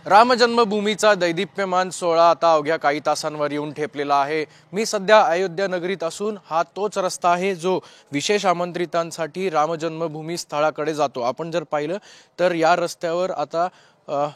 राम जन्मभूमीचा दैदिप्यमान सोहळा आता अवघ्या काही तासांवर येऊन ठेपलेला आहे। मी सध्या अयोध्या नगरीत असून हा तोच रस्ता आहे जो विशेष आमंत्रितांसाठी राम जन्मभूमी स्थळाकडे जातो। आपण जर पाहिलं तर या रस्त्यावर आता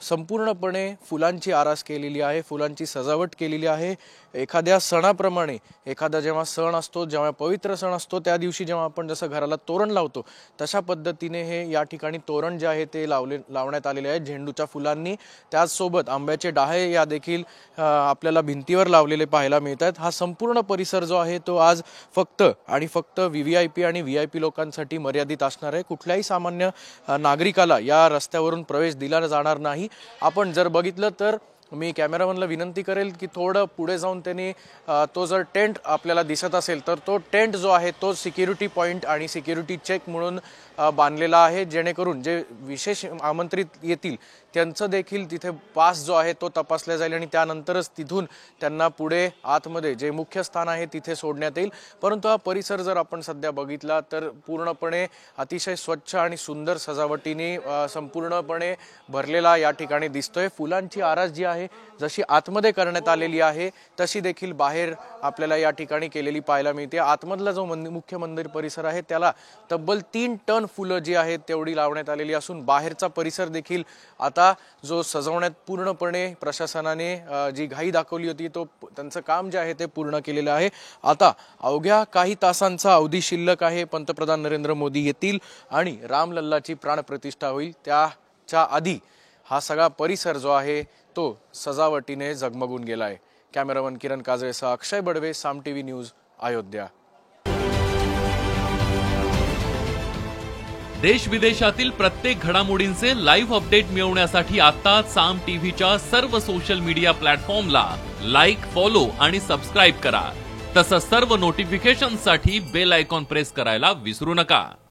संपूर्णपणे फुलांची आरास केलेली आहे, फुलांची सजावट केलेली आहे। एखाद्या सणाप्रमाणे एखादा जेव्हा सण असतो, जेव्हा पवित्र सण असतो, त्या दिवशी जेव्हा आपण जसं घराला तोरण लावतो तशा पद्धतीने हे या ठिकाणी तोरण जे आहे ते लावण्यात आलेले आहे झेंडूच्या फुलांनी। त्याचसोबत आंब्याचे डाहे या देखील आपल्याला भिंतीवर लावलेले पाहायला मिळतात। हा संपूर्ण परिसर जो आहे तो आज फक्त आणि फक्त व्हीव्हीआयपी आणि व्हीआयपी लोकांसाठी मर्यादित असणार आहे। कुठल्याही सामान्य नागरिकाला या रस्त्यावरून प्रवेश दिला जाणार नाही। आपण जर बघितलं तर मी कॅमेरामनला विनंती करेल की थोडं पुढे जाऊन त्यांनी तो जर टेंट आपल्याला दिसत असेल तर तो टेंट जो आहे तो सिक्युरिटी पॉइंट आणि सिक्युरिटी चेक म्हणून बांधलेला आहे, जेणेकरून जे विशेष आमंत्रित येतील त्यांचं देखील तिथे पास जो आहे तो तपासला जाईल आणि त्यानंतरच तिथून त्यांना पुढे आतमध्ये जे मुख्य स्थान आहे तिथे सोडण्यात येईल। परंतु हा परिसर जर आपण सध्या बघितला तर पूर्णपणे अतिशय स्वच्छ आणि सुंदर सजावटीने संपूर्णपणे भरलेला या ठिकाणी दिसतोय। फुलांची आरास जी आहे जशी आतमध्ये करण्यात आलेली आहे तशी देखील बाहेर आपल्याला या ठिकाणी केलेली पाहायला मिळते। आतमधला जो मुख्य मंदिर परिसर आहे त्याला तब्बल 3 टन फुलं जी आहेत तेवढी लावण्यात आलेली असून बाहेरचा परिसर देखील आता जो सजवण्यात पूर्णपणे प्रशासनाने जी घाई दाखवली होती तो त्यांचं काम जे आहे ते पूर्ण केलेलं आहे। आता अवघ्या काही तासांचा अवधी शिल्लक आहे, पंतप्रधान नरेंद्र मोदी येतील आणि रामलल्लाची प्राणप्रतिष्ठा होईल। त्याच्या आधी हा सगळा परिसर जो आहे तो सजावटीने झगमगून गेला आहे। कॅमेरामन किरण काजळेसह अक्षय बडवे, साम टीव्ही न्यूज, अयोध्या। देश विदेशातील प्रत्येक घडामोडींचे लाईव्ह अपडेट मिळवण्यासाठी आता साम टीव्हीच्या सर्व सोशल मीडिया प्लॅटफॉर्मला लाईक, फॉलो आणि सबस्क्राईब करा। तसंच सर्व नोटिफिकेशनसाठी बेल आयकॉन प्रेस करायला विसरू नका।